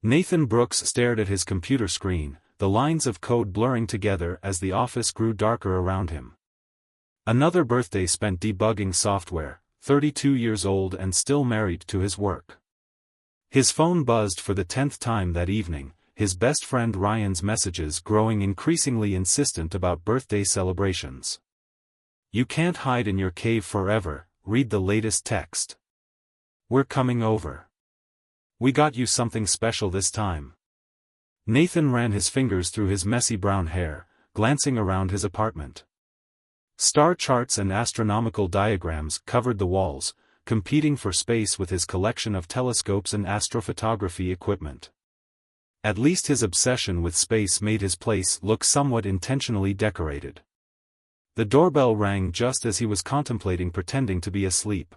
Nathan Brooks stared at his computer screen, the lines of code blurring together as the office grew darker around him. Another birthday spent debugging software, 32 years old and still married to his work. His phone buzzed for the 10th time that evening, his best friend Ryan's messages growing increasingly insistent about birthday celebrations. "You can't hide in your cave forever, read the latest text. We're coming over. We got you something special this time." Nathan ran his fingers through his messy brown hair, glancing around his apartment. Star charts and astronomical diagrams covered the walls, competing for space with his collection of telescopes and astrophotography equipment. At least his obsession with space made his place look somewhat intentionally decorated. The doorbell rang just as he was contemplating pretending to be asleep.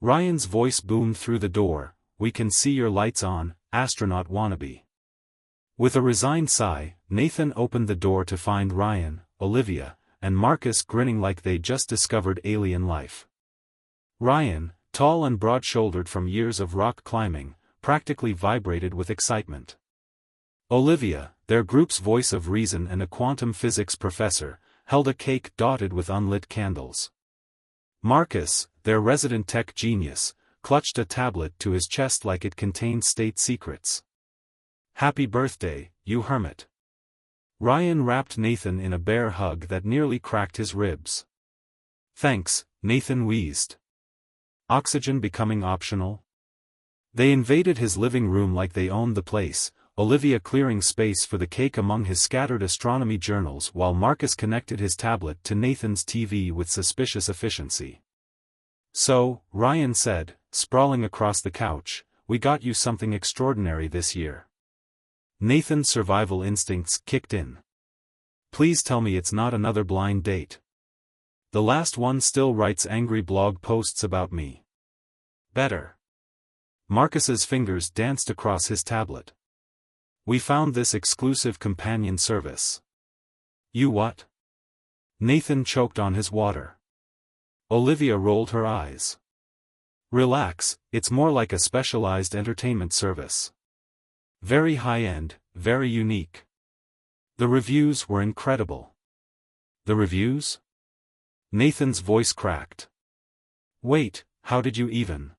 Ryan's voice boomed through the door, "We can see your lights on, astronaut wannabe." With a resigned sigh, Nathan opened the door to find Ryan, Olivia, and Marcus grinning like they'd just discovered alien life. Ryan, tall and broad-shouldered from years of rock climbing, practically vibrated with excitement. Olivia, their group's voice of reason and a quantum physics professor, held a cake dotted with unlit candles. Marcus, their resident tech genius, clutched a tablet to his chest like it contained state secrets. "Happy birthday, you hermit." Ryan wrapped Nathan in a bear hug that nearly cracked his ribs. "Thanks," Nathan wheezed. Oxygen becoming optional? They invaded his living room like they owned the place, Olivia clearing space for the cake among his scattered astronomy journals while Marcus connected his tablet to Nathan's TV with suspicious efficiency. "So," Ryan said, sprawling across the couch, "we got you something extraordinary this year." Nathan's survival instincts kicked in. "Please tell me it's not another blind date. The last one still writes angry blog posts about me." "Better." Marcus's fingers danced across his tablet. "We found this exclusive companion service." "You what?" Nathan choked on his water. Olivia rolled her eyes. "Relax, it's more like a specialized entertainment service. Very high-end, very unique. The reviews were incredible." "The reviews?" Nathan's voice cracked. "Wait, how did you even?"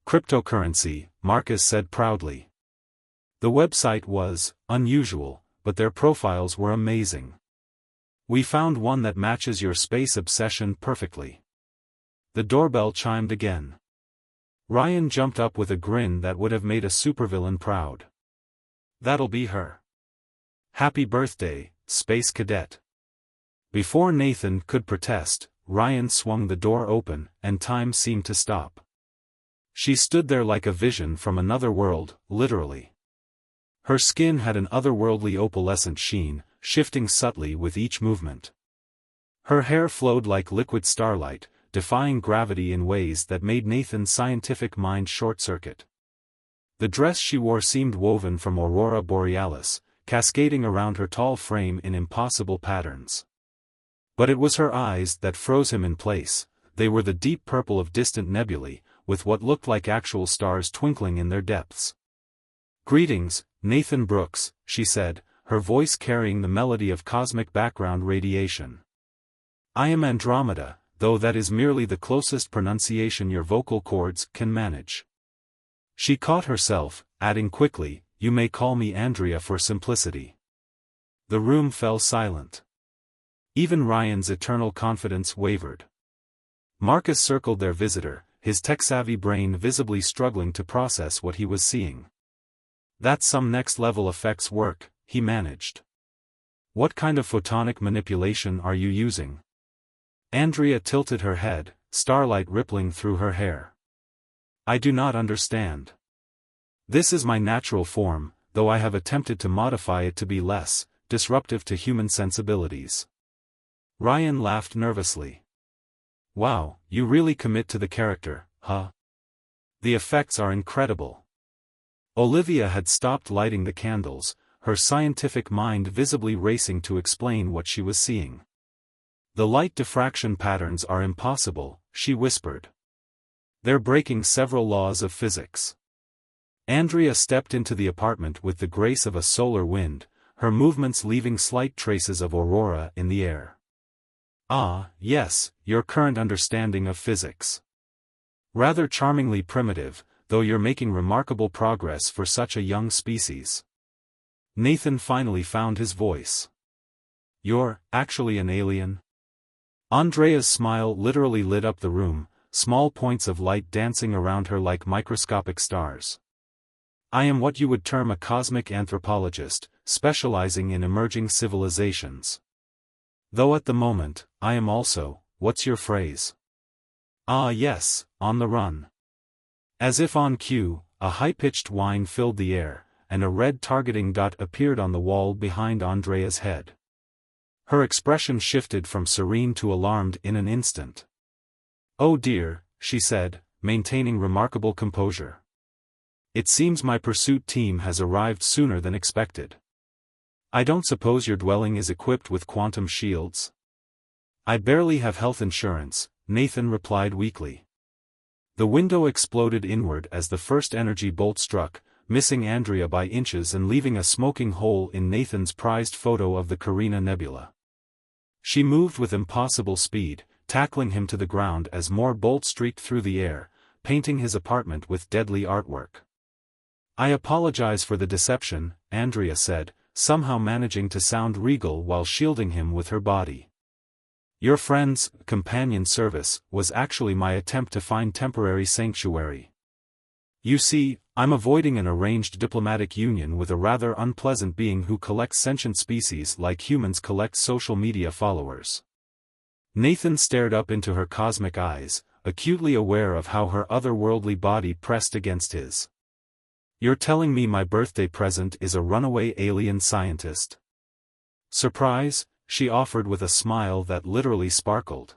"Cryptocurrency," Marcus said proudly. "The website was unusual, but their profiles were amazing. We found one that matches your space obsession perfectly." The doorbell chimed again. Ryan jumped up with a grin that would have made a supervillain proud. "That'll be her. Happy birthday, Space Cadet." Before Nathan could protest, Ryan swung the door open, and time seemed to stop. She stood there like a vision from another world, literally. Her skin had an otherworldly opalescent sheen, shifting subtly with each movement. Her hair flowed like liquid starlight, defying gravity in ways that made Nathan's scientific mind short-circuit. The dress she wore seemed woven from aurora borealis, cascading around her tall frame in impossible patterns. But it was her eyes that froze him in place. They were the deep purple of distant nebulae, with what looked like actual stars twinkling in their depths. "Greetings, Nathan Brooks," she said, her voice carrying the melody of cosmic background radiation. "I am Andromeda, though that is merely the closest pronunciation your vocal cords can manage." She caught herself, adding quickly, "You may call me Andrea for simplicity." The room fell silent. Even Ryan's eternal confidence wavered. Marcus circled their visitor, his tech-savvy brain visibly struggling to process what he was seeing. "That's some next-level effects work," he managed. "What kind of photonic manipulation are you using?" Andrea tilted her head, starlight rippling through her hair. "I do not understand. This is my natural form, though I have attempted to modify it to be less disruptive to human sensibilities." Ryan laughed nervously. "Wow, you really commit to the character, huh? The effects are incredible." Olivia had stopped lighting the candles, her scientific mind visibly racing to explain what she was seeing. "The light diffraction patterns are impossible," she whispered. "They're breaking several laws of physics." Andrea stepped into the apartment with the grace of a solar wind, her movements leaving slight traces of aurora in the air. Ah, yes, your current understanding of physics. Rather charmingly primitive, though you're making remarkable progress for such a young species. Nathan finally found his voice. You're actually an alien? Andrea's smile literally lit up the room, small points of light dancing around her like microscopic stars. I am what you would term a cosmic anthropologist, specializing in emerging civilizations. Though at the moment, I am also, what's your phrase? Ah yes, on the run. As if on cue, a high-pitched whine filled the air, and a red targeting dot appeared on the wall behind Andrea's head. Her expression shifted from serene to alarmed in an instant. Oh dear, she said, maintaining remarkable composure. It seems my pursuit team has arrived sooner than expected. I don't suppose your dwelling is equipped with quantum shields? I barely have health insurance, Nathan replied weakly. The window exploded inward as the first energy bolt struck, missing Andrea by inches and leaving a smoking hole in Nathan's prized photo of the Carina Nebula. She moved with impossible speed, tackling him to the ground as more bolts streaked through the air, painting his apartment with deadly artwork. I apologize for the deception, Andrea said, somehow managing to sound regal while shielding him with her body. Your friend's companion service was actually my attempt to find temporary sanctuary. You see, I'm avoiding an arranged diplomatic union with a rather unpleasant being who collects sentient species like humans collect social media followers. Nathan stared up into her cosmic eyes, acutely aware of how her otherworldly body pressed against his. You're telling me my birthday present is a runaway alien scientist? Surprise, she offered with a smile that literally sparkled.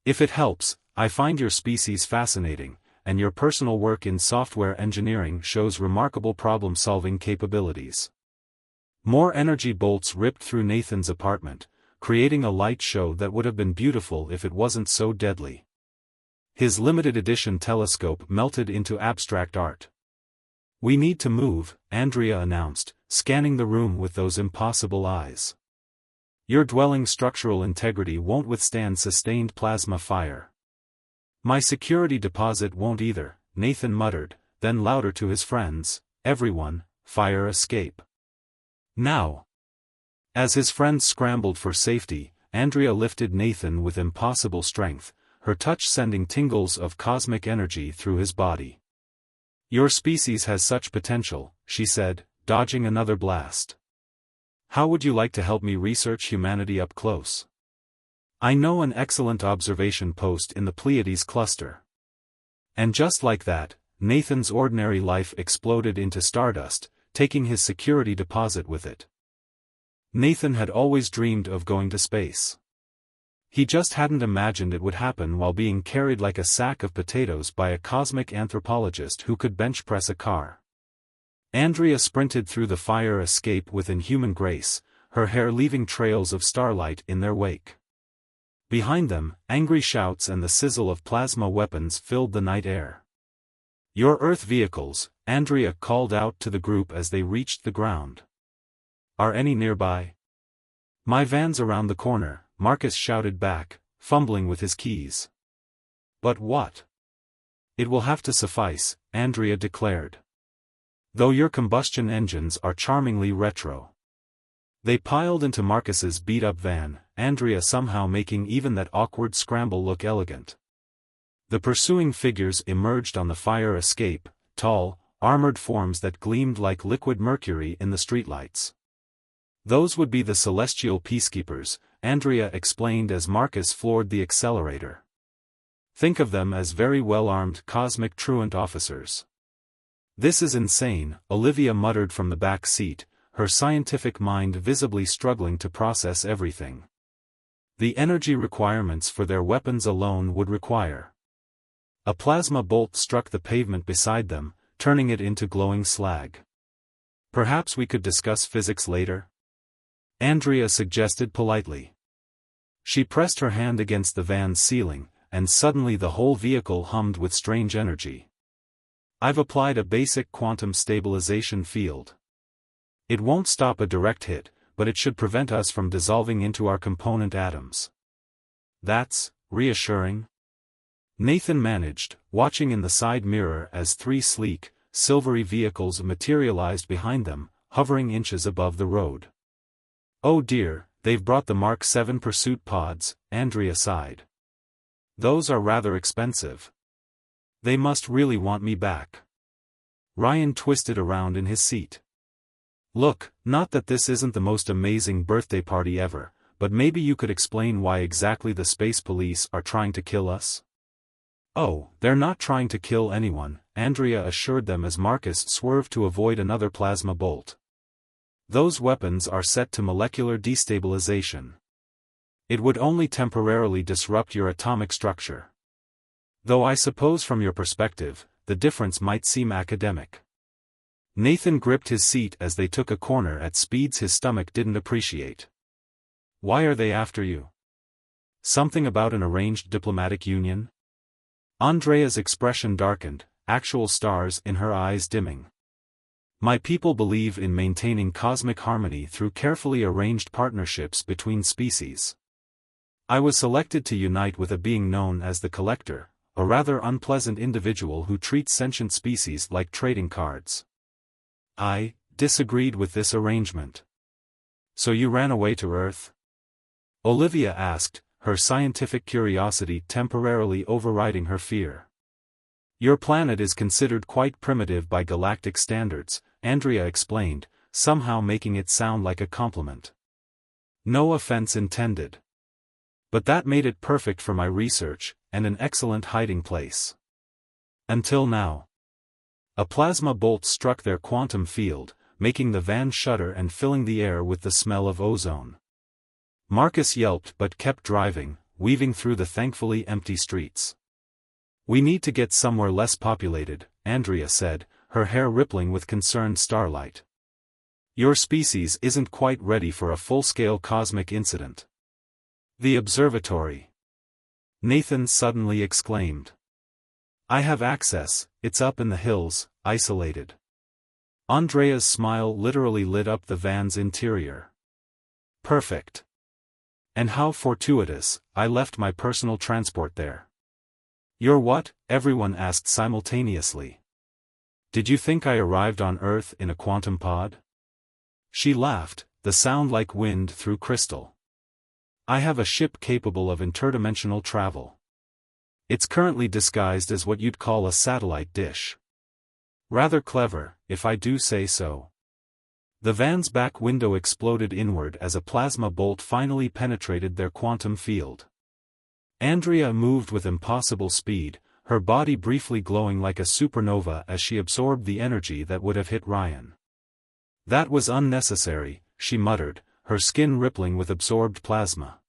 If it helps, I find your species fascinating, and your personal work in software engineering shows remarkable problem-solving capabilities. More energy bolts ripped through Nathan's apartment, creating a light show that would have been beautiful if it wasn't so deadly. His limited-edition telescope melted into abstract art. We need to move, Andrea announced, scanning the room with those impossible eyes. Your dwelling's structural integrity won't withstand sustained plasma fire. My security deposit won't either, Nathan muttered, then louder to his friends, everyone, fire escape. Now. As his friends scrambled for safety, Andrea lifted Nathan with impossible strength, her touch sending tingles of cosmic energy through his body. Your species has such potential, she said, dodging another blast. How would you like to help me research humanity up close? I know an excellent observation post in the Pleiades cluster. And just like that, Nathan's ordinary life exploded into stardust, taking his security deposit with it. Nathan had always dreamed of going to space. He just hadn't imagined it would happen while being carried like a sack of potatoes by a cosmic anthropologist who could bench press a car. Andrea sprinted through the fire escape with inhuman grace, her hair leaving trails of starlight in their wake. Behind them, angry shouts and the sizzle of plasma weapons filled the night air. Your Earth vehicles, Andrea called out to the group as they reached the ground. Are any nearby? My van's around the corner, Marcus shouted back, fumbling with his keys. But what? It will have to suffice, Andrea declared. Though your combustion engines are charmingly retro. They piled into Marcus's beat-up van, Andrea somehow making even that awkward scramble look elegant. The pursuing figures emerged on the fire escape, tall, armored forms that gleamed like liquid mercury in the streetlights. Those would be the celestial peacekeepers, Andrea explained as Marcus floored the accelerator. Think of them as very well-armed cosmic truant officers. This is insane, Olivia muttered from the back seat, her scientific mind visibly struggling to process everything. The energy requirements for their weapons alone would require. A plasma bolt struck the pavement beside them, turning it into glowing slag. Perhaps we could discuss physics later? Andrea suggested politely. She pressed her hand against the van's ceiling, and suddenly the whole vehicle hummed with strange energy. I've applied a basic quantum stabilization field. It won't stop a direct hit, but it should prevent us from dissolving into our component atoms. That's reassuring. Nathan managed, watching in the side mirror as three sleek, silvery vehicles materialized behind them, hovering inches above the road. Oh dear, they've brought the Mark 7 pursuit pods, Andrea sighed. Those are rather expensive. They must really want me back. Ryan twisted around in his seat. Look, not that this isn't the most amazing birthday party ever, but maybe you could explain why exactly the space police are trying to kill us? Oh, they're not trying to kill anyone, Andrea assured them as Marcus swerved to avoid another plasma bolt. Those weapons are set to molecular destabilization. It would only temporarily disrupt your atomic structure. Though I suppose from your perspective, the difference might seem academic. Nathan gripped his seat as they took a corner at speeds his stomach didn't appreciate. Why are they after you? Something about an arranged diplomatic union? Andrea's expression darkened, actual stars in her eyes dimming. My people believe in maintaining cosmic harmony through carefully arranged partnerships between species. I was selected to unite with a being known as the Collector, a rather unpleasant individual who treats sentient species like trading cards. I disagreed with this arrangement. So you ran away to Earth? Olivia asked, her scientific curiosity temporarily overriding her fear. Your planet is considered quite primitive by galactic standards, Andrea explained, somehow making it sound like a compliment. No offense intended. But that made it perfect for my research, and an excellent hiding place. Until now. A plasma bolt struck their quantum field, making the van shudder and filling the air with the smell of ozone. Marcus yelped but kept driving, weaving through the thankfully empty streets. We need to get somewhere less populated, Andrea said, her hair rippling with concerned starlight. Your species isn't quite ready for a full-scale cosmic incident. The observatory. Nathan suddenly exclaimed. I have access, it's up in the hills, isolated. Andrea's smile literally lit up the van's interior. Perfect. And how fortuitous, I left my personal transport there. You're what? Everyone asked simultaneously. Did you think I arrived on Earth in a quantum pod? She laughed, the sound like wind through crystal. I have a ship capable of interdimensional travel. It's currently disguised as what you'd call a satellite dish. Rather clever, if I do say so. The van's back window exploded inward as a plasma bolt finally penetrated their quantum field. Andrea moved with impossible speed, her body briefly glowing like a supernova as she absorbed the energy that would have hit Ryan. That was unnecessary, she muttered, her skin rippling with absorbed plasma.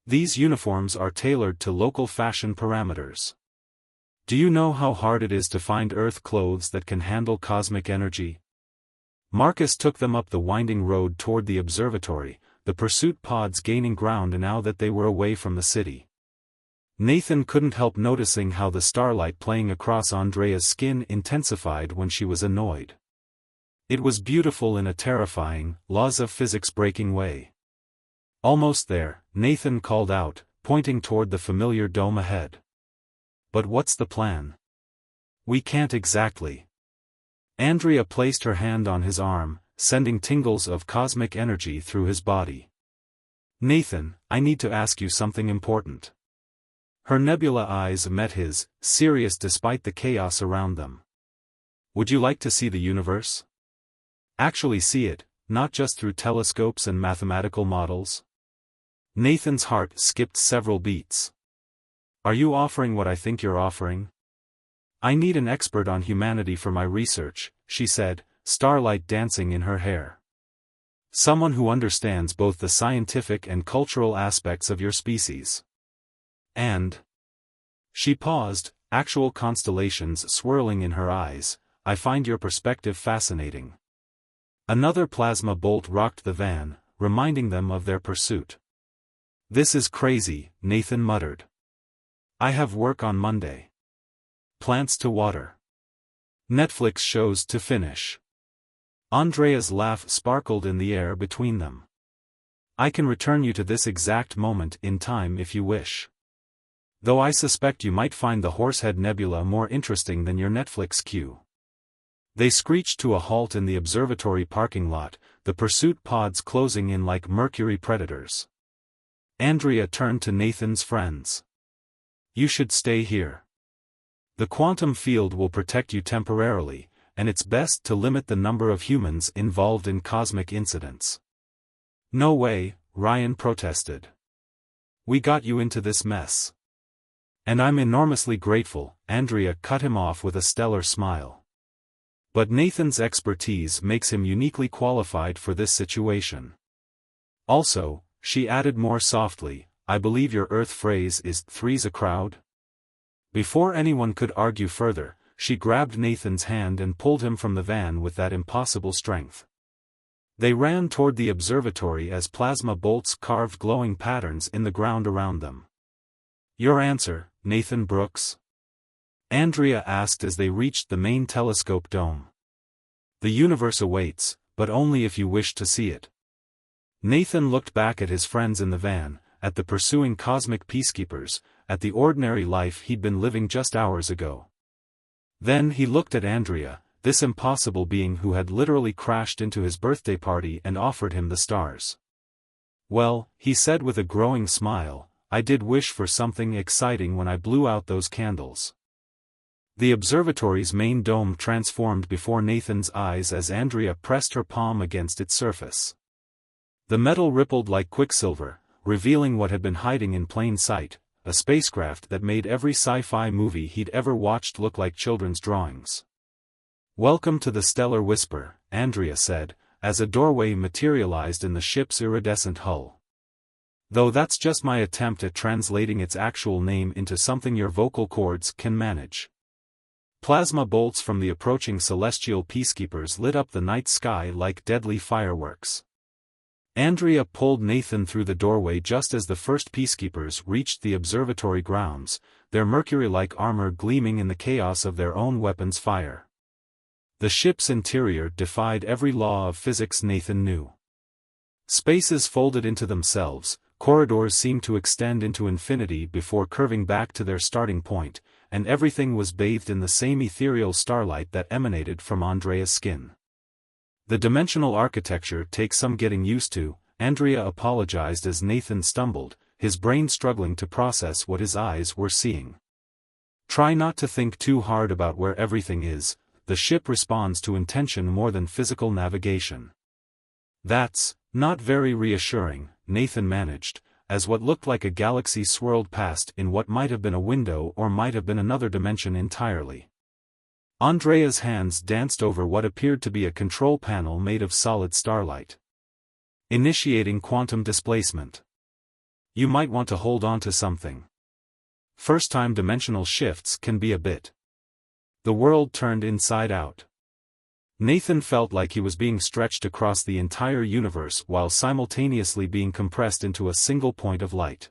These uniforms are tailored to local fashion parameters. Do you know how hard it is to find Earth clothes that can handle cosmic energy? Marcus took them up the winding road toward the observatory, the pursuit pods gaining ground now that they were away from the city. Nathan couldn't help noticing how the starlight playing across Andrea's skin intensified when she was annoyed. It was beautiful in a terrifying, laws of physics breaking way. Almost there, Nathan called out, pointing toward the familiar dome ahead. But what's the plan? We can't exactly. Andrea placed her hand on his arm, sending tingles of cosmic energy through his body. Nathan, I need to ask you something important. Her nebula eyes met his, serious despite the chaos around them. Would you like to see the universe? Actually see it, not just through telescopes and mathematical models? Nathan's heart skipped several beats. Are you offering what I think you're offering? I need an expert on humanity for my research, she said, starlight dancing in her hair. Someone who understands both the scientific and cultural aspects of your species. And she paused, actual constellations swirling in her eyes. I find your perspective fascinating. Another plasma bolt rocked the van, reminding them of their pursuit. This is crazy, Nathan muttered. I have work on Monday. Plants to water. Netflix shows to finish. Andrea's laugh sparkled in the air between them. I can return you to this exact moment in time if you wish. Though I suspect you might find the Horsehead Nebula more interesting than your Netflix queue. They screeched to a halt in the observatory parking lot, the pursuit pods closing in like Mercury predators. Andrea turned to Nathan's friends. You should stay here. The quantum field will protect you temporarily, and it's best to limit the number of humans involved in cosmic incidents. No way, Ryan protested. We got you into this mess. And I'm enormously grateful, Andrea cut him off with a stellar smile. But Nathan's expertise makes him uniquely qualified for this situation. Also, she added more softly, I believe your Earth phrase is "three's a crowd"? Before anyone could argue further, she grabbed Nathan's hand and pulled him from the van with that impossible strength. They ran toward the observatory as plasma bolts carved glowing patterns in the ground around them. Your answer, Nathan Brooks? Andrea asked as they reached the main telescope dome. The universe awaits, but only if you wish to see it. Nathan looked back at his friends in the van, at the pursuing cosmic peacekeepers, at the ordinary life he'd been living just hours ago. Then he looked at Andrea, this impossible being who had literally crashed into his birthday party and offered him the stars. Well, he said with a growing smile, I did wish for something exciting when I blew out those candles. The observatory's main dome transformed before Nathan's eyes as Andrea pressed her palm against its surface. The metal rippled like quicksilver, revealing what had been hiding in plain sight, a spacecraft that made every sci-fi movie he'd ever watched look like children's drawings. Welcome to the Stellar Whisper, Andrea said, as a doorway materialized in the ship's iridescent hull. Though that's just my attempt at translating its actual name into something your vocal cords can manage. Plasma bolts from the approaching celestial peacekeepers lit up the night sky like deadly fireworks. Andrea pulled Nathan through the doorway just as the first peacekeepers reached the observatory grounds, their mercury-like armor gleaming in the chaos of their own weapons' fire. The ship's interior defied every law of physics Nathan knew. Spaces folded into themselves, corridors seemed to extend into infinity before curving back to their starting point, and everything was bathed in the same ethereal starlight that emanated from Andrea's skin. The dimensional architecture takes some getting used to, Andrea apologized as Nathan stumbled, his brain struggling to process what his eyes were seeing. Try not to think too hard about where everything is, the ship responds to intention more than physical navigation. That's not very reassuring, Nathan managed, as what looked like a galaxy swirled past in what might have been a window or might have been another dimension entirely. Andrea's hands danced over what appeared to be a control panel made of solid starlight. Initiating quantum displacement. You might want to hold on to something. First-time dimensional shifts can be a bit. The world turned inside out. Nathan felt like he was being stretched across the entire universe while simultaneously being compressed into a single point of light.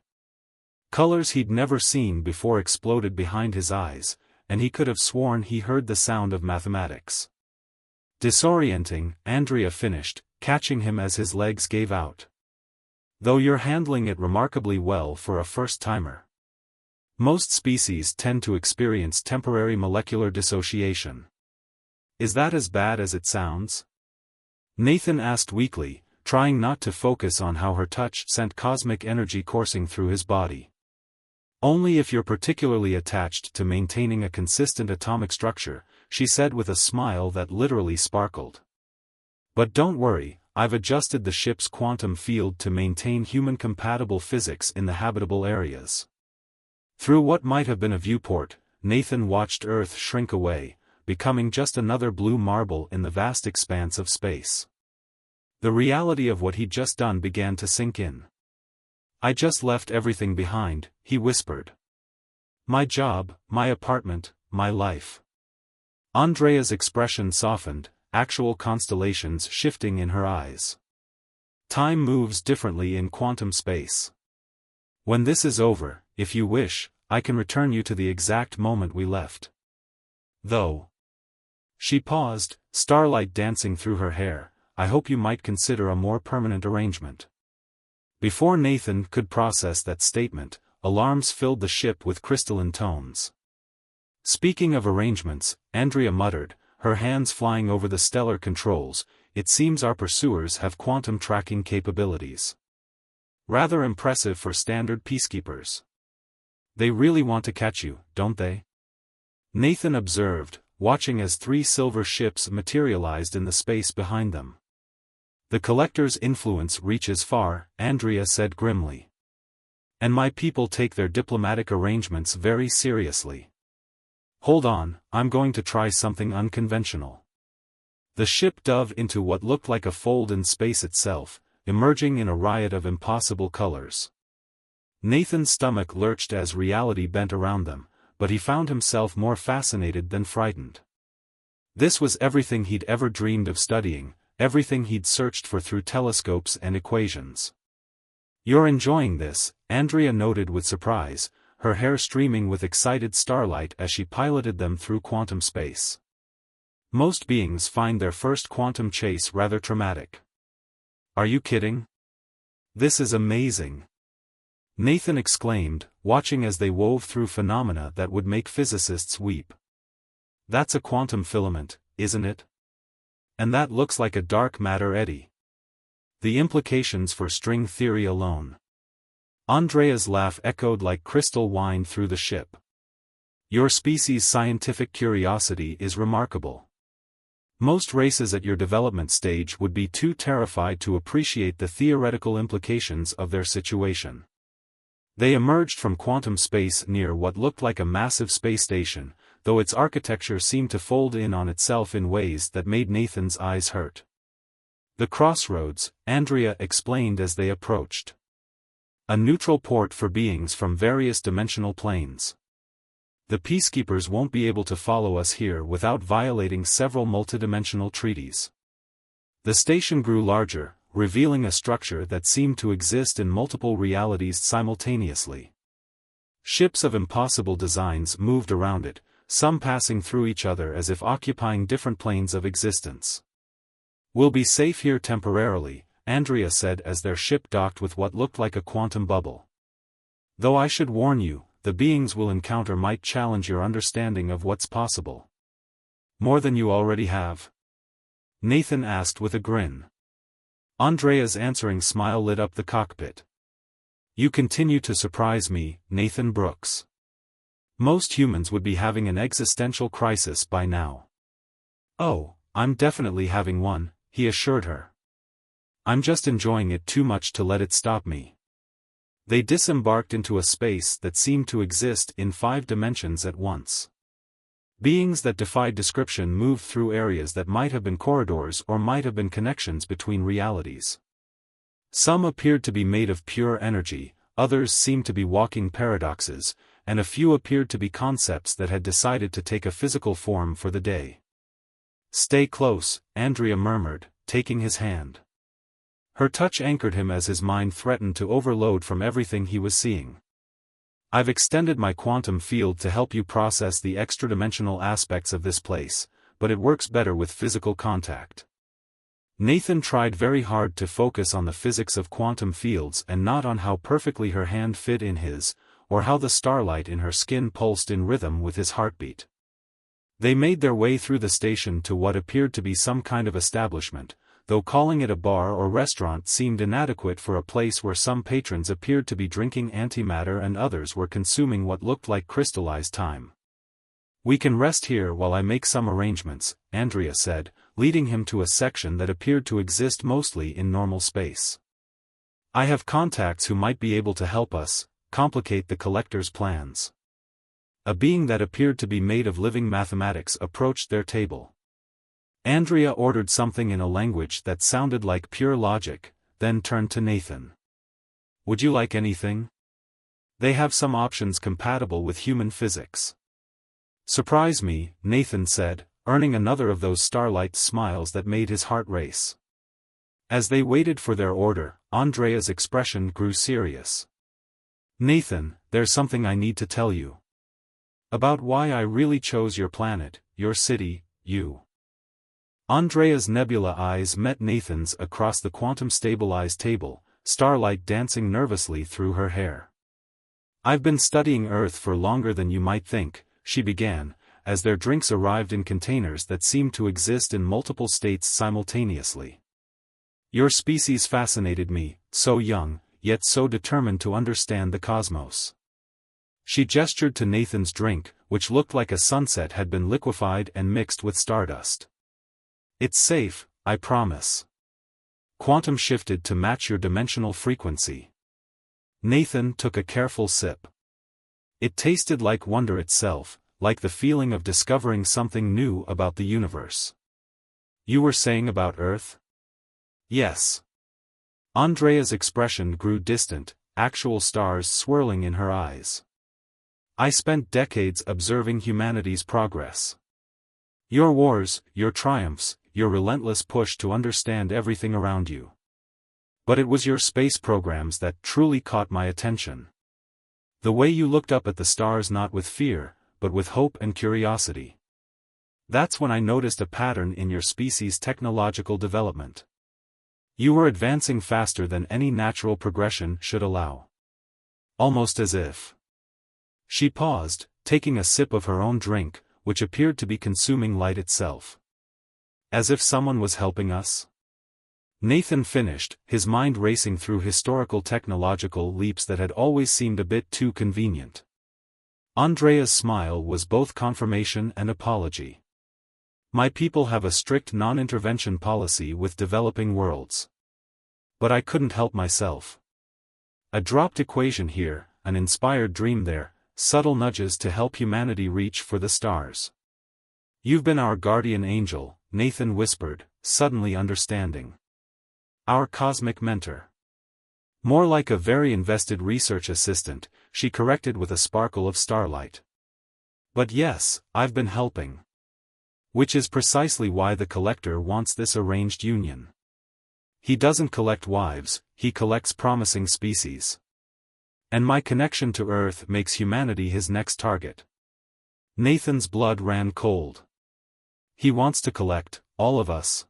Colors he'd never seen before exploded behind his eyes, and he could have sworn he heard the sound of mathematics. Disorienting, Andrea finished, catching him as his legs gave out. Though you're handling it remarkably well for a first-timer. Most species tend to experience temporary molecular dissociation. Is that as bad as it sounds? Nathan asked weakly, trying not to focus on how her touch sent cosmic energy coursing through his body. Only if you're particularly attached to maintaining a consistent atomic structure, she said with a smile that literally sparkled. But don't worry, I've adjusted the ship's quantum field to maintain human-compatible physics in the habitable areas. Through what might have been a viewport, Nathan watched Earth shrink away, becoming just another blue marble in the vast expanse of space. The reality of what he'd just done began to sink in. I just left everything behind, he whispered. My job, my apartment, my life. Andrea's expression softened, actual constellations shifting in her eyes. Time moves differently in quantum space. When this is over, if you wish, I can return you to the exact moment we left. Though. She paused, starlight dancing through her hair. "I hope you might consider a more permanent arrangement." Before Nathan could process that statement, alarms filled the ship with crystalline tones. "Speaking of arrangements," Andrea muttered, her hands flying over the stellar controls, "it seems our pursuers have quantum tracking capabilities. Rather impressive for standard peacekeepers. They really want to catch you, don't they?" Nathan observed, watching as 3 silver ships materialized in the space behind them. "The Collector's influence reaches far," Andrea said grimly. "And my people take their diplomatic arrangements very seriously. Hold on, I'm going to try something unconventional." The ship dove into what looked like a fold in space itself, emerging in a riot of impossible colors. Nathan's stomach lurched as reality bent around them, but he found himself more fascinated than frightened. This was everything he'd ever dreamed of studying, everything he'd searched for through telescopes and equations. "You're enjoying this," Andrea noted with surprise, her hair streaming with excited starlight as she piloted them through quantum space. "Most beings find their first quantum chase rather traumatic." "Are you kidding? This is amazing!" Nathan exclaimed, watching as they wove through phenomena that would make physicists weep. "That's a quantum filament, isn't it? And that looks like a dark matter eddy. The implications for string theory alone." Andrea's laugh echoed like crystal whined through the ship. "Your species' scientific curiosity is remarkable. Most races at your development stage would be too terrified to appreciate the theoretical implications of their situation." They emerged from quantum space near what looked like a massive space station, though its architecture seemed to fold in on itself in ways that made Nathan's eyes hurt. "The crossroads," Andrea explained as they approached. "A neutral port for beings from various dimensional planes. The peacekeepers won't be able to follow us here without violating several multidimensional treaties." The station grew larger, revealing a structure that seemed to exist in multiple realities simultaneously. Ships of impossible designs moved around it, some passing through each other as if occupying different planes of existence. "We'll be safe here temporarily," Andrea said as their ship docked with what looked like a quantum bubble. "Though I should warn you, the beings we'll encounter might challenge your understanding of what's possible." "More than you already have?" Nathan asked with a grin. Andrea's answering smile lit up the cockpit. "You continue to surprise me, Nathan Brooks. Most humans would be having an existential crisis by now." "Oh, I'm definitely having one," he assured her. "I'm just enjoying it too much to let it stop me." They disembarked into a space that seemed to exist in 5 dimensions at once. Beings that defied description moved through areas that might have been corridors or might have been connections between realities. Some appeared to be made of pure energy, others seemed to be walking paradoxes, and a few appeared to be concepts that had decided to take a physical form for the day. "Stay close," Andrea murmured, taking his hand. Her touch anchored him as his mind threatened to overload from everything he was seeing. "I've extended my quantum field to help you process the extra-dimensional aspects of this place, but it works better with physical contact." Nathan tried very hard to focus on the physics of quantum fields and not on how perfectly her hand fit in his, or how the starlight in her skin pulsed in rhythm with his heartbeat. They made their way through the station to what appeared to be some kind of establishment, though calling it a bar or restaurant seemed inadequate for a place where some patrons appeared to be drinking antimatter and others were consuming what looked like crystallized time. "We can rest here while I make some arrangements," Andrea said, leading him to a section that appeared to exist mostly in normal space. "I have contacts who might be able to help us complicate the Collector's plans." A being that appeared to be made of living mathematics approached their table. Andrea ordered something in a language that sounded like pure logic, then turned to Nathan. "Would you like anything? They have some options compatible with human physics." "Surprise me," Nathan said, earning another of those starlight smiles that made his heart race. As they waited for their order, Andrea's expression grew serious. "Nathan, there's something I need to tell you. About why I really chose your planet, your city, you." Andrea's nebula eyes met Nathan's across the quantum-stabilized table, starlight dancing nervously through her hair. "I've been studying Earth for longer than you might think," she began, as their drinks arrived in containers that seemed to exist in multiple states simultaneously. "Your species fascinated me, so young, yet so determined to understand the cosmos." She gestured to Nathan's drink, which looked like a sunset had been liquefied and mixed with stardust. "It's safe, I promise. Quantum shifted to match your dimensional frequency." Nathan took a careful sip. It tasted like wonder itself, like the feeling of discovering something new about the universe. "You were saying about Earth?" "Yes." Andrea's expression grew distant, actual stars swirling in her eyes. "I spent decades observing humanity's progress. Your wars, your triumphs, your relentless push to understand everything around you. But it was your space programs that truly caught my attention. The way you looked up at the stars not with fear, but with hope and curiosity. That's when I noticed a pattern in your species' technological development. You were advancing faster than any natural progression should allow. Almost as if." She paused, taking a sip of her own drink, which appeared to be consuming light itself. "As if someone was helping us?" Nathan finished, his mind racing through historical technological leaps that had always seemed a bit too convenient. Andrea's smile was both confirmation and apology. "My people have a strict non-intervention policy with developing worlds. But I couldn't help myself. A dropped equation here, an inspired dream there, subtle nudges to help humanity reach for the stars." "You've been our guardian angel," Nathan whispered, suddenly understanding. "Our cosmic mentor." "More like a very invested research assistant," she corrected with a sparkle of starlight. "But yes, I've been helping. Which is precisely why the collector wants this arranged union. He doesn't collect wives, he collects promising species. And my connection to Earth makes humanity his next target." Nathan's blood ran cold. "He wants to collect all of us.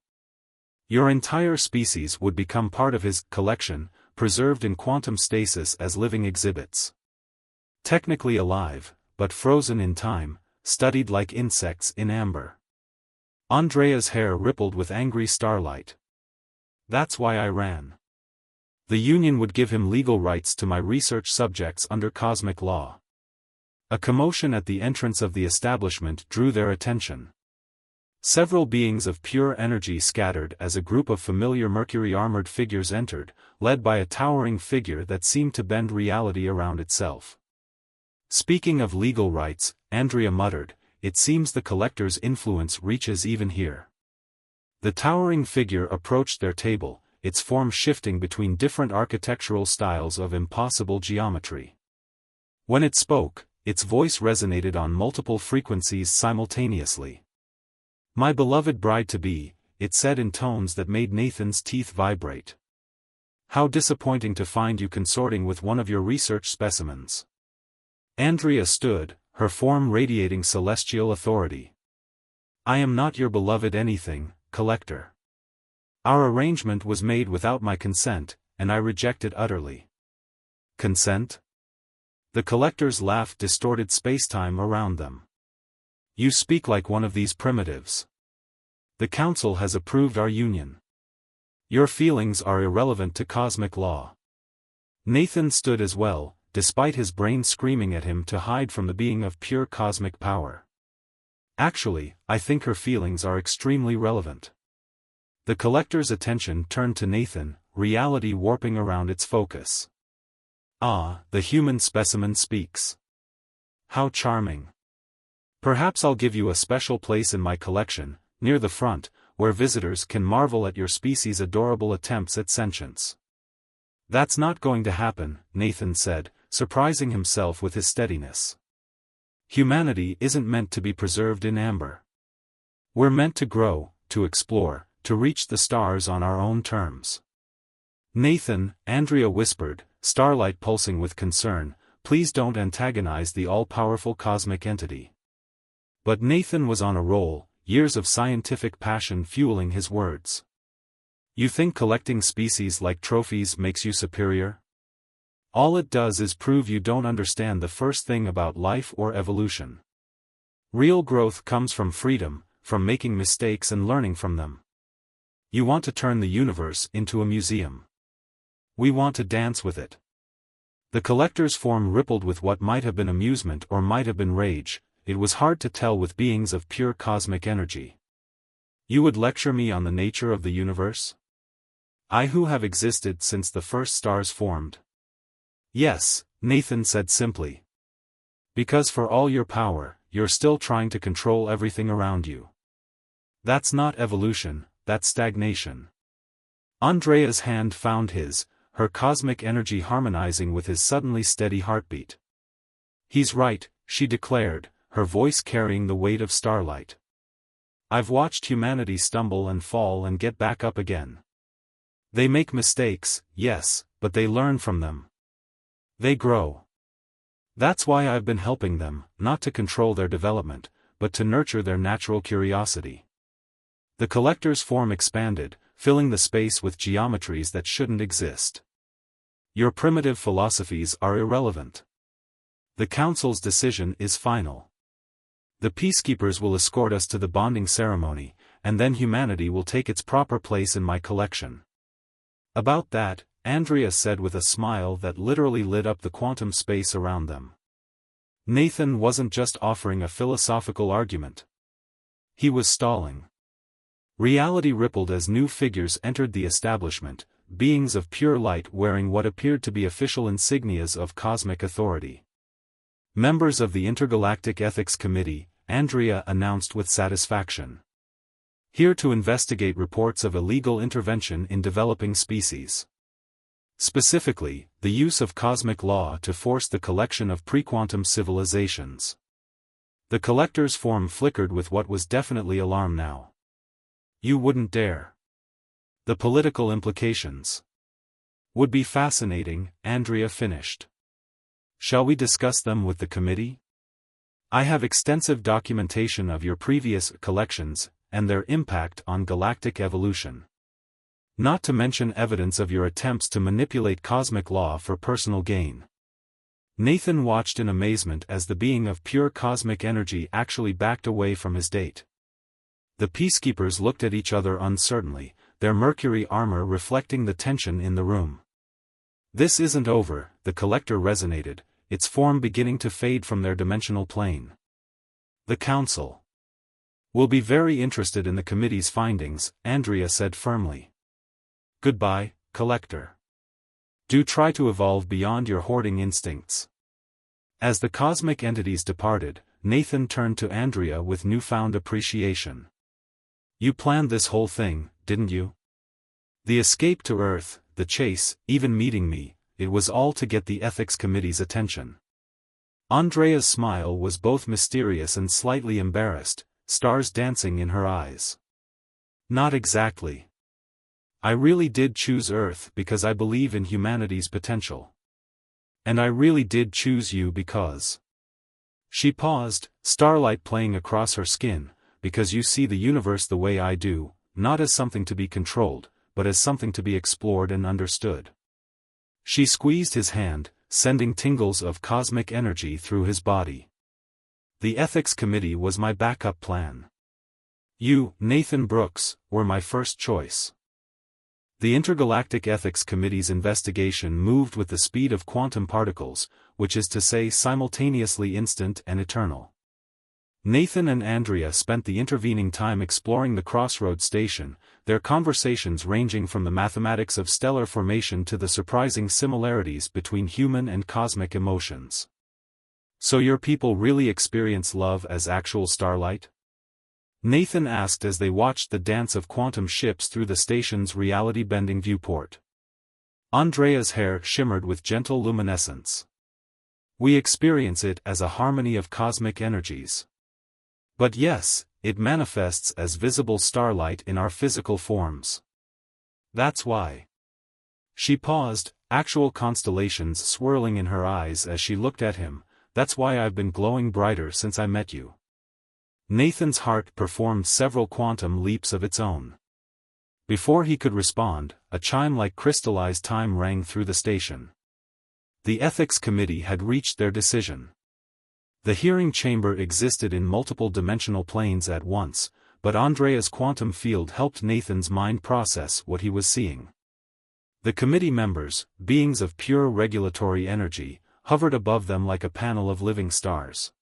Your entire species would become part of his collection, preserved in quantum stasis as living exhibits. Technically alive, but frozen in time, studied like insects in amber." Andrea's hair rippled with angry starlight. "That's why I ran. The Union would give him legal rights to my research subjects under cosmic law." A commotion at the entrance of the establishment drew their attention. Several beings of pure energy scattered as a group of familiar Mercury-armored figures entered, led by a towering figure that seemed to bend reality around itself. "Speaking of legal rights," Andrea muttered, "it seems the collector's influence reaches even here." The towering figure approached their table, its form shifting between different architectural styles of impossible geometry. When it spoke, its voice resonated on multiple frequencies simultaneously. "My beloved bride-to-be," it said in tones that made Nathan's teeth vibrate. "How disappointing to find you consorting with one of your research specimens." Andrea stood, her form radiating celestial authority. "I am not your beloved anything, collector. Our arrangement was made without my consent, and I reject it utterly." "Consent?" The collector's laugh distorted spacetime around them. "You speak like one of these primitives. The Council has approved our union. Your feelings are irrelevant to cosmic law." Nathan stood as well, despite his brain screaming at him to hide from the being of pure cosmic power. "Actually, I think her feelings are extremely relevant." The collector's attention turned to Nathan, reality warping around its focus. "Ah, the human specimen speaks. How charming. Perhaps I'll give you a special place in my collection, near the front, where visitors can marvel at your species' adorable attempts at sentience." "That's not going to happen," Nathan said, surprising himself with his steadiness. "Humanity isn't meant to be preserved in amber. We're meant to grow, to explore, to reach the stars on our own terms." "Nathan," Andrea whispered, starlight pulsing with concern, "please don't antagonize the all-powerful cosmic entity." But Nathan was on a roll, years of scientific passion fueling his words. You think collecting species like trophies makes you superior? All it does is prove you don't understand the first thing about life or evolution. Real growth comes from freedom, from making mistakes and learning from them. You want to turn the universe into a museum. We want to dance with it. The collector's form rippled with what might have been amusement or might have been rage. It was hard to tell with beings of pure cosmic energy. You would lecture me on the nature of the universe? I who have existed since the first stars formed. Yes, Nathan said simply. Because for all your power, you're still trying to control everything around you. That's not evolution, that's stagnation. Andrea's hand found his, her cosmic energy harmonizing with his suddenly steady heartbeat. He's right, she declared, her voice carrying the weight of starlight. I've watched humanity stumble and fall and get back up again. They make mistakes, yes, but they learn from them. They grow. That's why I've been helping them, not to control their development, but to nurture their natural curiosity. The collector's form expanded, filling the space with geometries that shouldn't exist. Your primitive philosophies are irrelevant. The Council's decision is final. The peacekeepers will escort us to the bonding ceremony, and then humanity will take its proper place in my collection. About that, Andrea said with a smile that literally lit up the quantum space around them. Nathan wasn't just offering a philosophical argument. He was stalling. Reality rippled as new figures entered the establishment, beings of pure light wearing what appeared to be official insignias of cosmic authority. Members of the Intergalactic Ethics Committee, Andrea announced with satisfaction. Here to investigate reports of illegal intervention in developing species. Specifically, the use of cosmic law to force the collection of prequantum civilizations. The collector's form flickered with what was definitely alarm now. You wouldn't dare. The political implications would be fascinating, Andrea finished. Shall we discuss them with the committee? I have extensive documentation of your previous collections, and their impact on galactic evolution. Not to mention evidence of your attempts to manipulate cosmic law for personal gain. Nathan watched in amazement as the being of pure cosmic energy actually backed away from his date. The peacekeepers looked at each other uncertainly, their mercury armor reflecting the tension in the room. This isn't over, the collector resonated, its form beginning to fade from their dimensional plane. The Council will be very interested in the committee's findings, Andrea said firmly. Goodbye, Collector. Do try to evolve beyond your hoarding instincts. As the cosmic entities departed, Nathan turned to Andrea with newfound appreciation. You planned this whole thing, didn't you? The escape to Earth, the chase, even meeting me, it was all to get the Ethics Committee's attention. Andrea's smile was both mysterious and slightly embarrassed, stars dancing in her eyes. Not exactly. I really did choose Earth because I believe in humanity's potential. And I really did choose you because... She paused, starlight playing across her skin, because you see the universe the way I do, not as something to be controlled, but as something to be explored and understood. She squeezed his hand, sending tingles of cosmic energy through his body. The Ethics Committee was my backup plan. You, Nathan Brooks, were my first choice. The Intergalactic Ethics Committee's investigation moved with the speed of quantum particles, which is to say simultaneously instant and eternal. Nathan and Andrea spent the intervening time exploring the Crossroads station, their conversations ranging from the mathematics of stellar formation to the surprising similarities between human and cosmic emotions. So your people really experience love as actual starlight? Nathan asked as they watched the dance of quantum ships through the station's reality-bending viewport. Andrea's hair shimmered with gentle luminescence. We experience it as a harmony of cosmic energies. But yes, it manifests as visible starlight in our physical forms. That's why. She paused, actual constellations swirling in her eyes as she looked at him. That's why I've been glowing brighter since I met you. Nathan's heart performed several quantum leaps of its own. Before he could respond, a chime like crystallized time rang through the station. The ethics committee had reached their decision. The hearing chamber existed in multiple dimensional planes at once, but Andrea's quantum field helped Nathan's mind process what he was seeing. The committee members, beings of pure regulatory energy, hovered above them like a panel of living stars.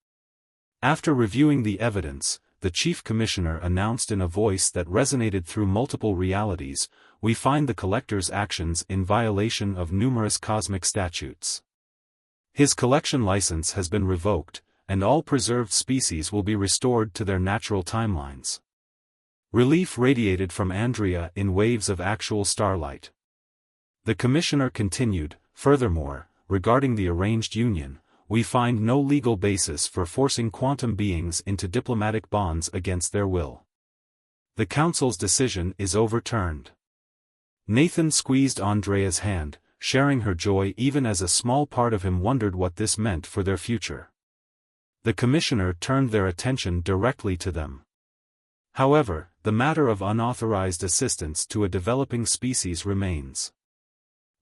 After reviewing the evidence, the chief commissioner announced in a voice that resonated through multiple realities, "We find the collector's actions in violation of numerous cosmic statutes. His collection license has been revoked, and all preserved species will be restored to their natural timelines." Relief radiated from Andrea in waves of actual starlight. The commissioner continued, "Furthermore, regarding the arranged union, we find no legal basis for forcing quantum beings into diplomatic bonds against their will. The council's decision is overturned." Nathan squeezed Andrea's hand, sharing her joy even as a small part of him wondered what this meant for their future. The commissioner turned their attention directly to them. However, the matter of unauthorized assistance to a developing species remains.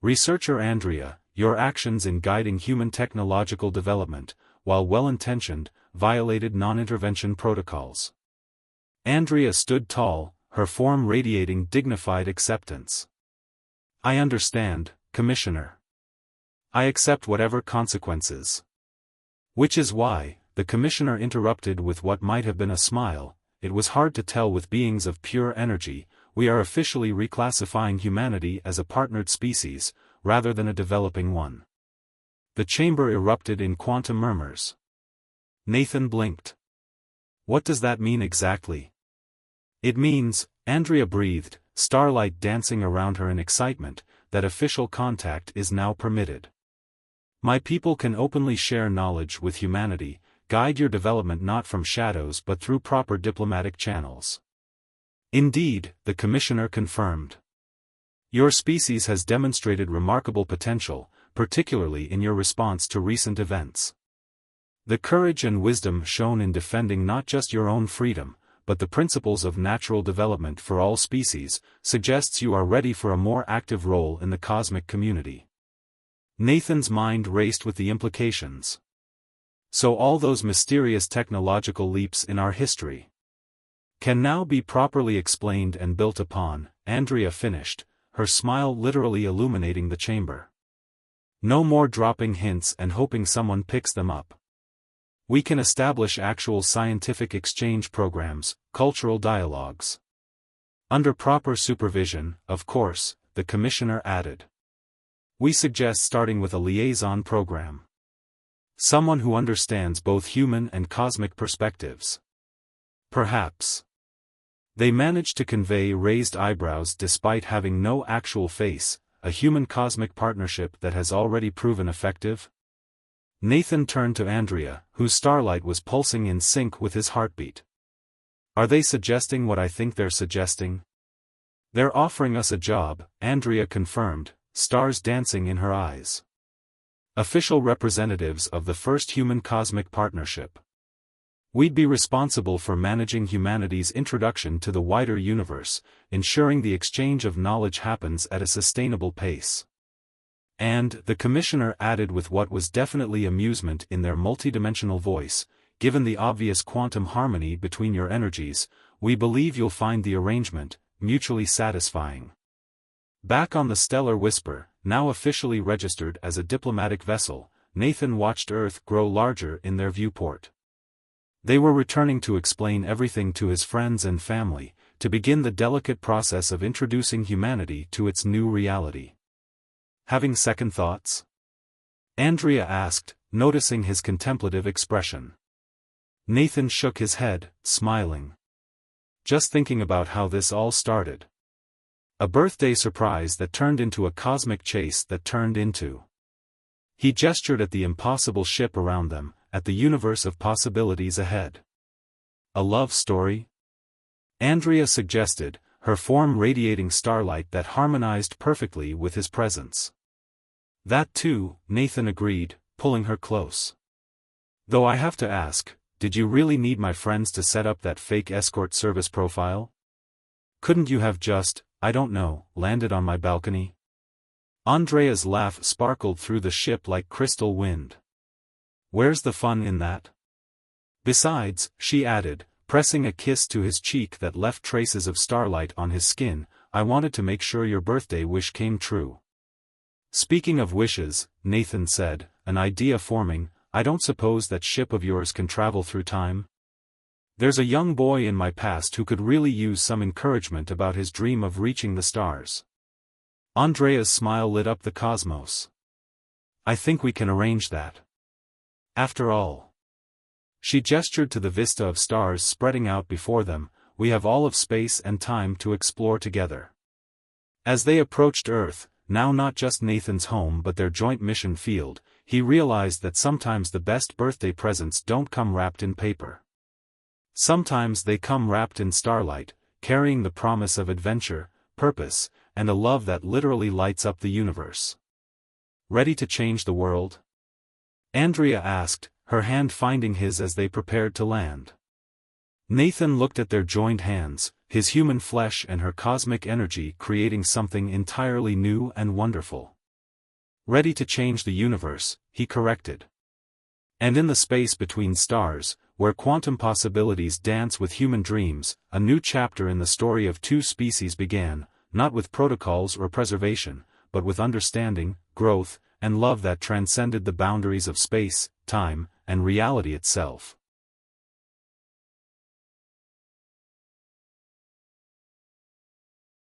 Researcher Andrea, your actions in guiding human technological development, while well-intentioned, violated non-intervention protocols. Andrea stood tall, her form radiating dignified acceptance. "I understand, Commissioner. I accept whatever consequences." Which is why, the Commissioner interrupted with what might have been a smile, "It was hard to tell with beings of pure energy, we are officially reclassifying humanity as a partnered species, rather than a developing one." The chamber erupted in quantum murmurs. Nathan blinked. "What does that mean exactly?" "It means," Andrea breathed, starlight dancing around her in excitement, "that official contact is now permitted. My people can openly share knowledge with humanity, guide your development not from shadows but through proper diplomatic channels." "Indeed," the commissioner confirmed. "Your species has demonstrated remarkable potential, particularly in your response to recent events. The courage and wisdom shown in defending not just your own freedom, but the principles of natural development for all species, suggests you are ready for a more active role in the cosmic community." Nathan's mind raced with the implications. So all those mysterious technological leaps in our history can now be properly explained and built upon, Andrea finished, her smile literally illuminating the chamber. "No more dropping hints and hoping someone picks them up. We can establish actual scientific exchange programs, cultural dialogues. Under proper supervision, of course," the commissioner added. "We suggest starting with a liaison program. Someone who understands both human and cosmic perspectives. Perhaps." They managed to convey raised eyebrows despite having no actual face, a human cosmic partnership that has already proven effective. Nathan turned to Andrea, whose starlight was pulsing in sync with his heartbeat. "Are they suggesting what I think they're suggesting?" "They're offering us a job," Andrea confirmed, stars dancing in her eyes. "Official representatives of the first human cosmic partnership. We'd be responsible for managing humanity's introduction to the wider universe, ensuring the exchange of knowledge happens at a sustainable pace." And, the commissioner added with what was definitely amusement in their multidimensional voice, "Given the obvious quantum harmony between your energies, we believe you'll find the arrangement mutually satisfying." Back on the Stellar Whisper, now officially registered as a diplomatic vessel, Nathan watched Earth grow larger in their viewport. They were returning to explain everything to his friends and family, to begin the delicate process of introducing humanity to its new reality. "Having second thoughts?" Andrea asked, noticing his contemplative expression. Nathan shook his head, smiling. "Just thinking about how this all started. A birthday surprise that turned into a cosmic chase that turned into..." He gestured at the impossible ship around them, at the universe of possibilities ahead. "A love story?" Andrea suggested, her form radiating starlight that harmonized perfectly with his presence. "That too," Nathan agreed, pulling her close. "Though I have to ask, did you really need my friends to set up that fake escort service profile? Couldn't you have just, I don't know, landed on my balcony? Andrea's laugh sparkled through the ship like crystal wind. Where's the fun in that? Besides, she added, pressing a kiss to his cheek that left traces of starlight on his skin, I wanted to make sure your birthday wish came true. Speaking of wishes, Nathan said, an idea forming, I don't suppose that ship of yours can travel through time? There's a young boy in my past who could really use some encouragement about his dream of reaching the stars. Andrea's smile lit up the cosmos. I think we can arrange that. After all. She gestured to the vista of stars spreading out before them, we have all of space and time to explore together. As they approached Earth, now not just Nathan's home but their joint mission field, he realized that sometimes the best birthday presents don't come wrapped in paper. Sometimes they come wrapped in starlight, carrying the promise of adventure, purpose, and a love that literally lights up the universe. Ready to change the world? Andrea asked, her hand finding his as they prepared to land. Nathan looked at their joined hands, his human flesh and her cosmic energy creating something entirely new and wonderful. Ready to change the universe, he corrected. And in the space between stars, where quantum possibilities dance with human dreams, a new chapter in the story of two species began, not with protocols or preservation, but with understanding, growth, and love that transcended the boundaries of space, time, and reality itself.